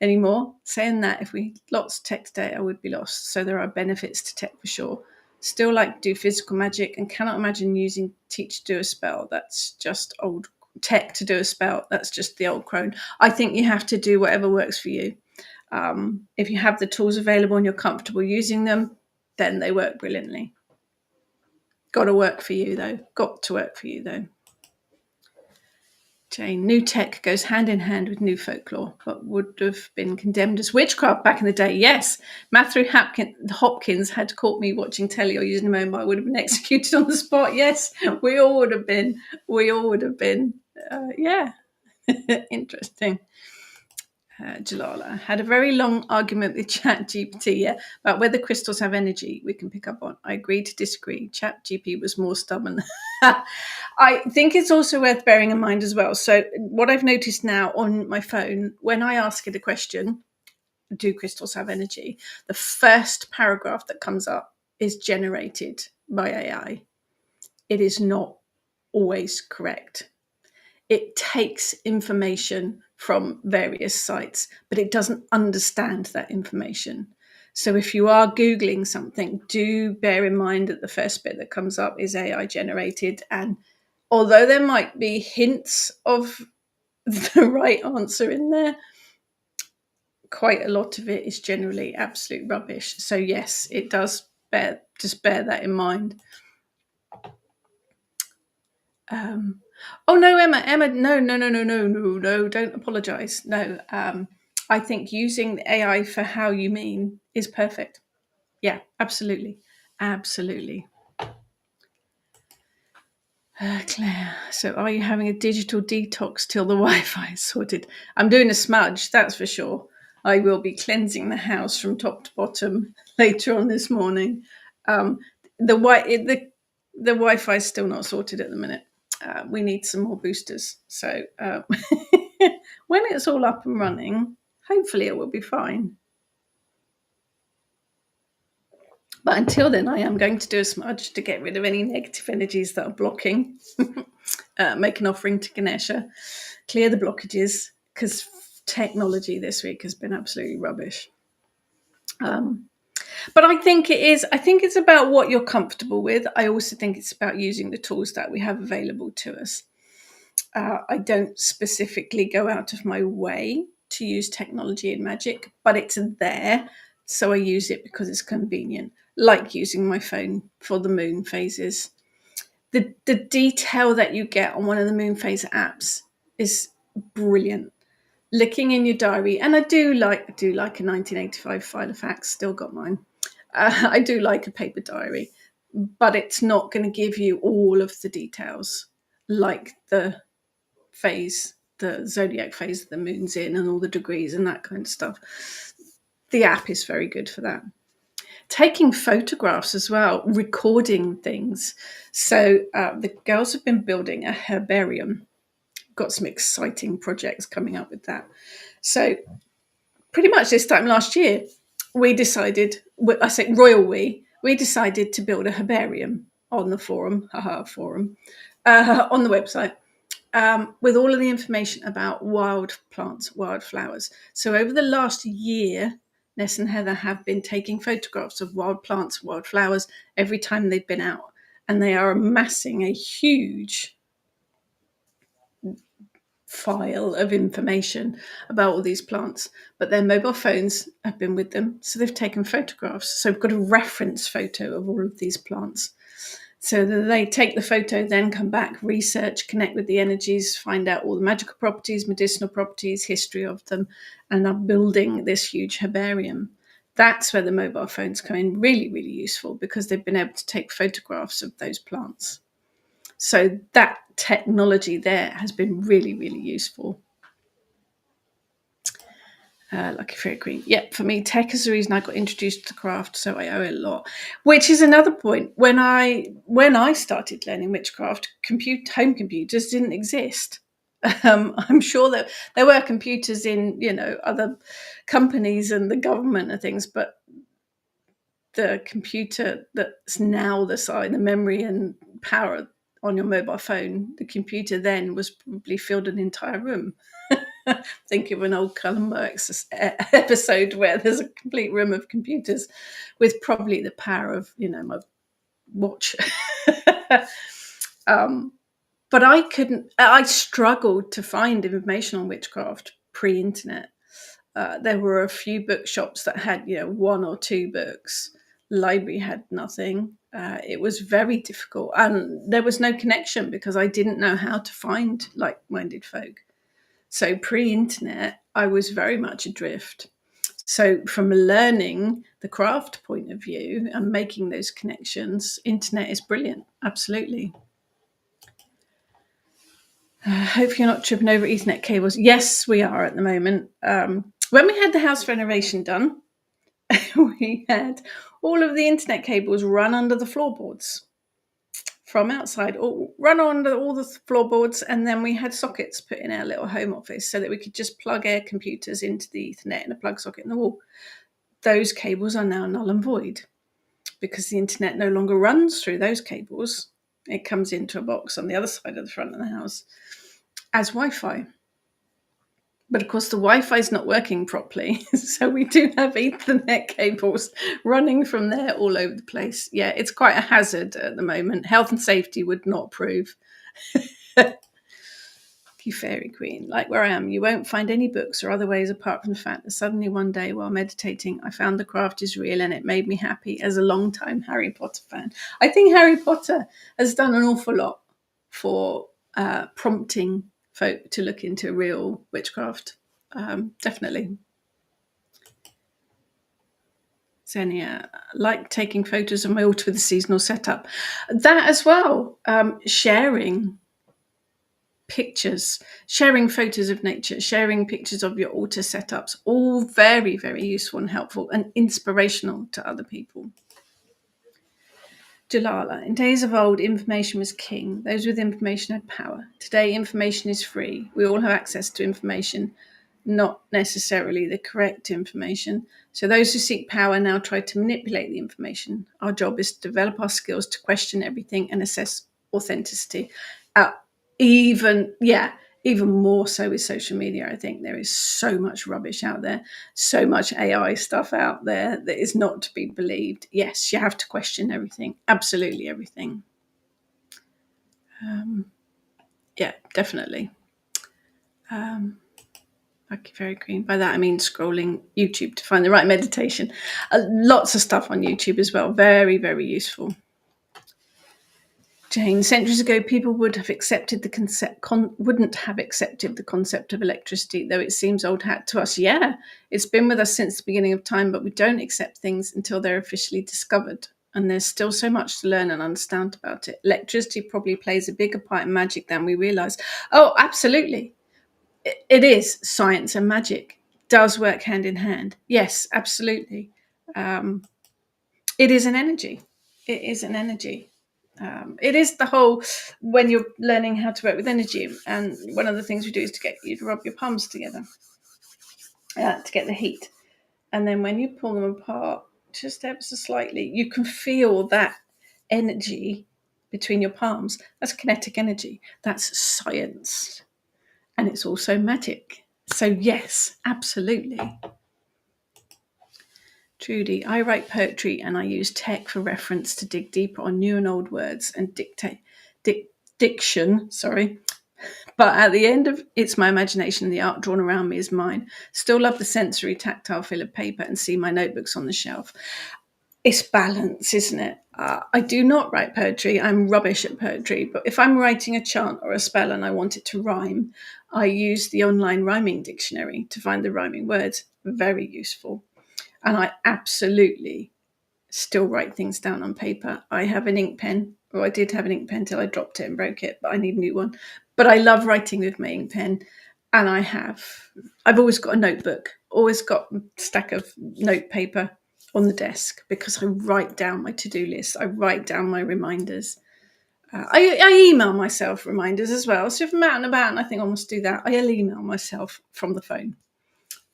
anymore. Saying that, if we lost tech today, I would be lost. So there are benefits to tech for sure. Still like to do physical magic and cannot imagine using teach to do a spell. That's just old tech to do a spell. That's just the old crone. I think you have to do whatever works for you. If you have the tools available and you're comfortable using them, then they work brilliantly. Got to work for you, though. Got to work for you, though. Jane, new tech goes hand in hand with new folklore, but would have been condemned as witchcraft back in the day. Yes, Matthew Hopkins had caught me watching telly or using a mobile. I would have been executed on the spot. Yes, we all would have been. We all would have been. Yeah, interesting. Jalala had a very long argument with ChatGPT about whether crystals have energy we can pick up on. I agree to disagree. ChatGPT was more stubborn. I think it's also worth bearing in mind as well. So what I've noticed now on my phone, when I ask it a question, do crystals have energy? The first paragraph that comes up is generated by AI. It is not always correct. It takes information from various sites, but it doesn't understand that information. So if you are Googling something, do bear in mind that the first bit that comes up is AI generated. And although there might be hints of the right answer in there, quite a lot of it is generally absolute rubbish. So yes, it does bear that in mind. Oh no, Emma, no, don't apologise. No, I think using AI for how you mean is perfect. Yeah, absolutely. Claire, so are you having a digital detox till the Wi-Fi is sorted? I'm doing a smudge, that's for sure. I will be cleansing the house from top to bottom later on this morning. The Wi-Fi is still not sorted at the minute. We need some more boosters. So when it's all up and running, hopefully it will be fine. But until then, I am going to do a smudge to get rid of any negative energies that are blocking. Make an offering to Ganesha, clear the blockages, because technology this week has been absolutely rubbish. But I think it's about what you're comfortable with. I also think it's about using the tools that we have available to us. I don't specifically go out of my way to use technology in magic, but it's there. So I use it because it's convenient, like using my phone for the moon phases. The detail that you get on one of the moon phase apps is brilliant. Looking in your diary, and I do like a 1985 file of facts, still got mine. I do like a paper diary, but it's not going to give you all of the details like the zodiac phase that the moon's in and all the degrees and that kind of stuff. The app is very good for that. Taking photographs as well, recording things. So the girls have been building a herbarium. Got some exciting projects coming up with that. So pretty much this time last year, we decided, I say royal we decided to build a herbarium on the forum, on the website. With all of the information about wild plants, wild flowers. So over the last year, Ness and Heather have been taking photographs of wild plants, wild flowers every time they've been out. And they are amassing a huge file of information about all these plants. But their mobile phones have been with them. So they've taken photographs. So we've got a reference photo of all of these plants. So they take the photo, then come back, research, connect with the energies, find out all the magical properties, medicinal properties, history of them, and are building this huge herbarium. That's where the mobile phones come in really, really useful because they've been able to take photographs of those plants. So that technology there has been really, really useful. Lucky Fairy Queen. Yep, for me, tech is the reason I got introduced to the craft, so I owe it a lot. Which is another point. When I started learning witchcraft, home computers didn't exist. I'm sure that there were computers in, other companies and the government and things, but the computer that's now the memory and power on your mobile phone, the computer then was probably filled an entire room. Think of an old Columbo episode where there's a complete room of computers with probably the power of, my watch. But I struggled to find information on witchcraft pre-internet. There were a few bookshops that had, one or two books. Library had nothing. It was very difficult. And there was no connection because I didn't know how to find like-minded folk. So pre-internet, I was very much adrift. So from learning the craft point of view and making those connections, internet is brilliant. Absolutely. Hope you're not tripping over Ethernet cables. Yes, we are at the moment. When we had the house renovation done, we had all of the internet cables run under the floorboards from outside, or run under all the floorboards, and then we had sockets put in our little home office so that we could just plug our computers into the Ethernet in a plug socket in the wall. Those cables are now null and void because the internet no longer runs through those cables. It comes into a box on the other side of the front of the house as Wi-Fi. But of course, the Wi-Fi is not working properly. So we do have Ethernet cables running from there all over the place. Yeah, it's quite a hazard at the moment. Health and safety would not approve. You fairy queen, like where I am, you won't find any books or other ways apart from the fact that suddenly one day while meditating, I found the craft is real and it made me happy as a long-time Harry Potter fan. I think Harry Potter has done an awful lot for prompting folk to look into real witchcraft. Definitely. Xenia, like taking photos of my altar with the seasonal setup. That as well. Sharing pictures, sharing photos of nature, sharing pictures of your altar setups, all very, very useful and helpful and inspirational to other people. Jalala, in days of old, information was king. Those with information had power. Today, information is free. We all have access to information, not necessarily the correct information. So those who seek power now try to manipulate the information. Our job is to develop our skills to question everything and assess authenticity. Even more so with social media. I think there is so much rubbish out there, so much AI stuff out there that is not to be believed. Yes, you have to question everything, absolutely everything. Yeah, definitely. Okay, very green. By that I mean scrolling YouTube to find the right meditation. Lots of stuff on YouTube as well. Very, very useful. Jane, centuries ago, people would have accepted the wouldn't have accepted the concept of electricity, though it seems old hat to us. Yeah, it's been with us since the beginning of time, but we don't accept things until they're officially discovered. And there's still so much to learn and understand about it. Electricity probably plays a bigger part in magic than we realise. Oh, absolutely. It is. Science and magic does work hand in hand. Yes, absolutely. It is an energy. It is an energy. It is the whole, when you're learning how to work with energy, and one of the things we do is to get you to rub your palms together to get the heat. And then when you pull them apart, just ever so slightly, you can feel that energy between your palms. That's kinetic energy. That's science. And it's also magic. So yes, absolutely. Trudy, I write poetry and I use tech for reference to dig deeper on new and old words and diction. But at the end of it's my imagination, the art drawn around me is mine. Still love the sensory tactile feel of paper and see my notebooks on the shelf. It's balance, isn't it? I do not write poetry. I'm rubbish at poetry. But if I'm writing a chant or a spell and I want it to rhyme, I use the online rhyming dictionary to find the rhyming words. Very useful. And I absolutely still write things down on paper. I have an ink pen, or I did have an ink pen till I dropped it and broke it, but I need a new one. But I love writing with my ink pen. And I've always got a notebook always got a stack of notepaper on the desk because I write down my to-do list. I write down my reminders. I email myself reminders as well. So if I'm out and about and I think I must do that, I'll email myself from the phone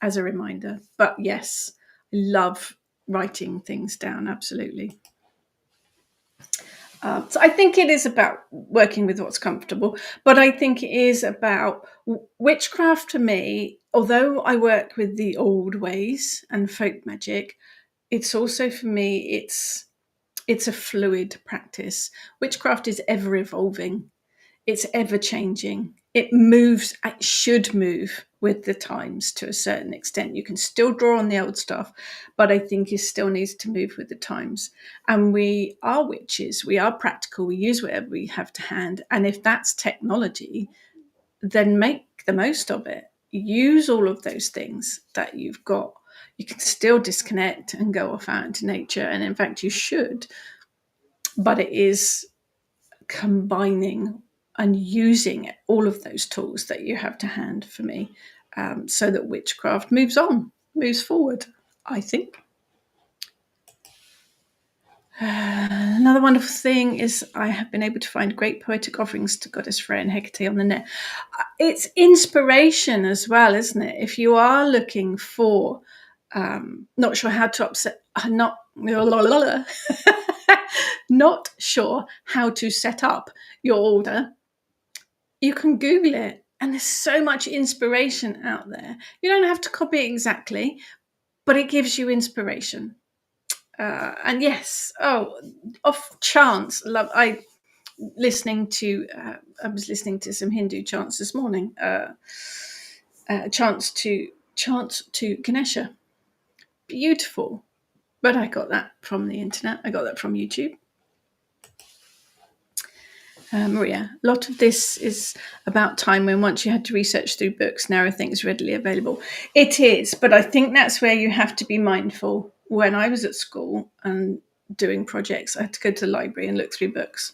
as a reminder. But yes, I love writing things down, absolutely. So I think it is about working with what's comfortable, but I think it is about witchcraft for me. Although I work with the old ways and folk magic, it's also for me, it's a fluid practice. Witchcraft is ever evolving. It's ever changing. It moves, it should move with the times to a certain extent. You can still draw on the old stuff, but I think it still needs to move with the times. And we are witches, we are practical, we use whatever we have to hand. And if that's technology, then make the most of it. Use all of those things that you've got. You can still disconnect and go off out into nature. And in fact, you should. But it is combining and using all of those tools that you have to hand for me, so that witchcraft moves on, moves forward, I think. Another wonderful thing is I have been able to find great poetic offerings to Goddess Freya and Hecate on the net. It's inspiration as well, isn't it? If you are looking for, not sure how to upset, not not sure how to set up your order, you can Google it, and there's so much inspiration out there. You don't have to copy it exactly, but it gives you inspiration. And yes, off chance, I was listening to some Hindu chants this morning. Chants to Ganesha, beautiful. But I got that from the internet. I got that from YouTube. Maria, a lot of this is about time when once you had to research through books, now everything's readily available. It is, but I think that's where you have to be mindful. When I was at school and doing projects, I had to go to the library and look through books.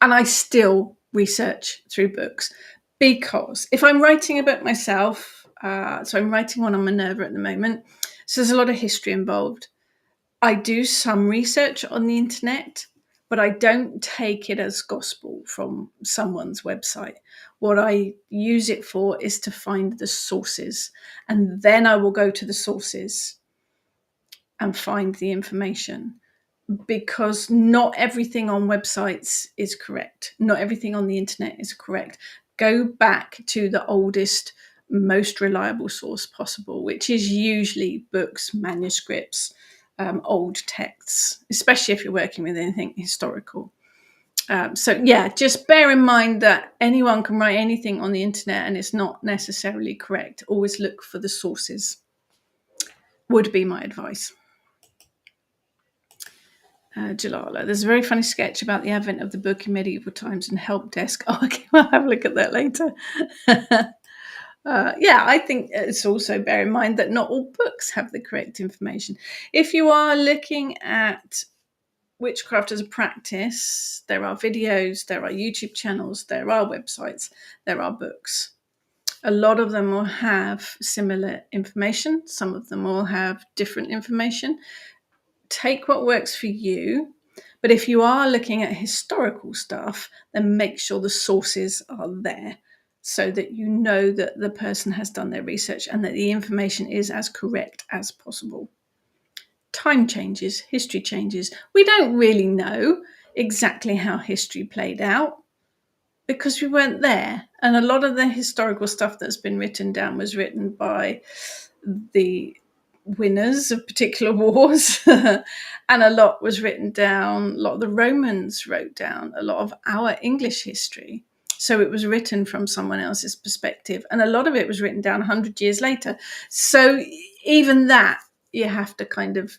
And I still research through books, because if I'm writing a book myself, so I'm writing one on Minerva at the moment, so there's a lot of history involved. I do some research on the internet, but I don't take it as gospel from someone's website. What I use it for is to find the sources, and then I will go to the sources and find the information, because not everything on websites is correct. Not everything on the internet is correct. Go back to the oldest, most reliable source possible, which is usually books, manuscripts, old texts, especially if you're working with anything historical. So yeah, just bear in mind that anyone can write anything on the internet and it's not necessarily correct. Always look for the sources, would be my advice. Jalala, there's a very funny sketch about the advent of the book in medieval times and help desk. Oh, okay, we'll have a look at that later. Yeah, I think it's also bear in mind that not all books have the correct information. If you are looking at witchcraft as a practice, there are videos, there are YouTube channels, there are websites, there are books. A lot of them will have similar information. Some of them will have different information. Take what works for you. But if you are looking at historical stuff, then make sure the sources are there, so that you know that the person has done their research and that the information is as correct as possible. Time changes, history changes. We don't really know exactly how history played out because we weren't there. And a lot of the historical stuff that's been written down was written by the winners of particular wars. And a lot was written down, a lot of the Romans wrote down a lot of our English history. So it was written from someone else's perspective. And a lot of it was written down 100 years later. So even that, you have to kind of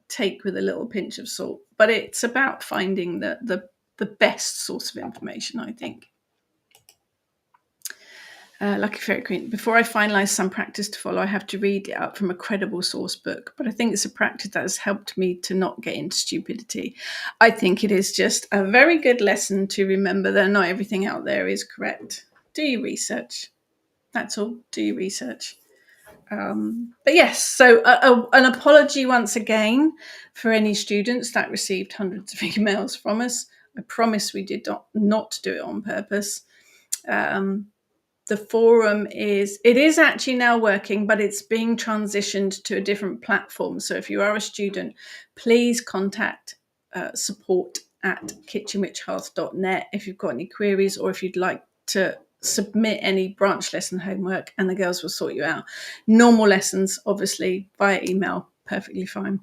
take with a little pinch of salt. But it's about finding the best source of information, I think. Lucky Fairy Queen, before I finalise some practice to follow, I have to read it up from a credible source book. But I think it's a practice that has helped me to not get into stupidity. I think it is just a very good lesson to remember that not everything out there is correct. Do your research. That's all. Do your research. But yes, so an apology once again for any students that received hundreds of emails from us. I promise we did not do it on purpose. The forum is actually now working, but it's being transitioned to a different platform. So if you are a student, please contact support at kitchenwitchhearth.net if you've got any queries, or if you'd like to submit any branch lesson homework, and the girls will sort you out. Normal lessons, obviously, via email, perfectly fine.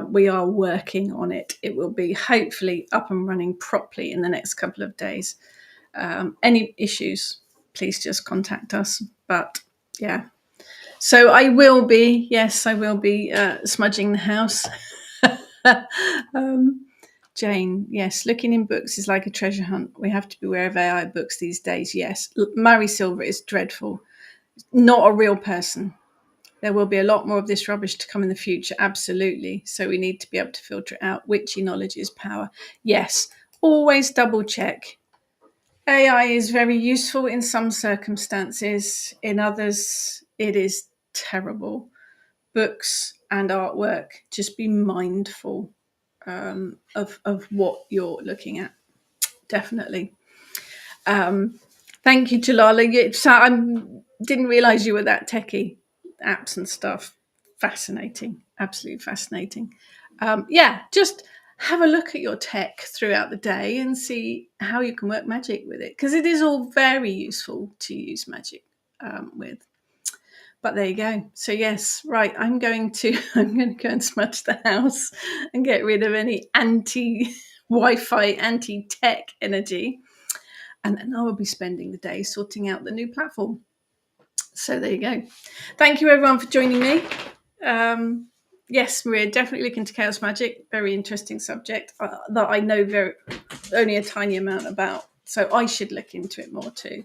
We are working on it. It will be hopefully up and running properly in the next couple of days. Any issues, please just contact us. But yeah, so I will be smudging the house. Jane, yes, looking in books is like a treasure hunt. We have to beware of AI books these days. Yes, Murray Silver is dreadful. Not a real person. There will be a lot more of this rubbish to come in the future, absolutely. So we need to be able to filter it out. Witchy knowledge is power. Yes, always double check. AI is very useful in some circumstances. In others, it is terrible. Books and artwork, just be mindful of what you're looking at. Definitely. Thank you, Jalala. So I didn't realise you were that techie. Apps and stuff. Fascinating. Absolutely fascinating. Just have a look at your tech throughout the day and see how you can work magic with it, because it is all very useful to use magic with. But there you go. So yes, right. I'm going to go and smudge the house and get rid of any anti-Wi-Fi, anti-tech energy. And then I will be spending the day sorting out the new platform. So there you go. Thank you everyone for joining me. Yes, Maria, definitely look into chaos magic. Very interesting subject that I know only a tiny amount about. So I should look into it more too.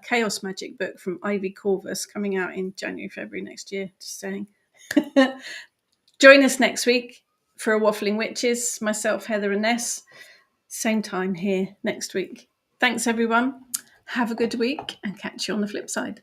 Chaos magic book from Ivy Corvus coming out in January, February next year. Just saying. Join us next week for a Waffling Witches. Myself, Heather and Ness. Same time here next week. Thanks everyone. Have a good week and catch you on the flip side.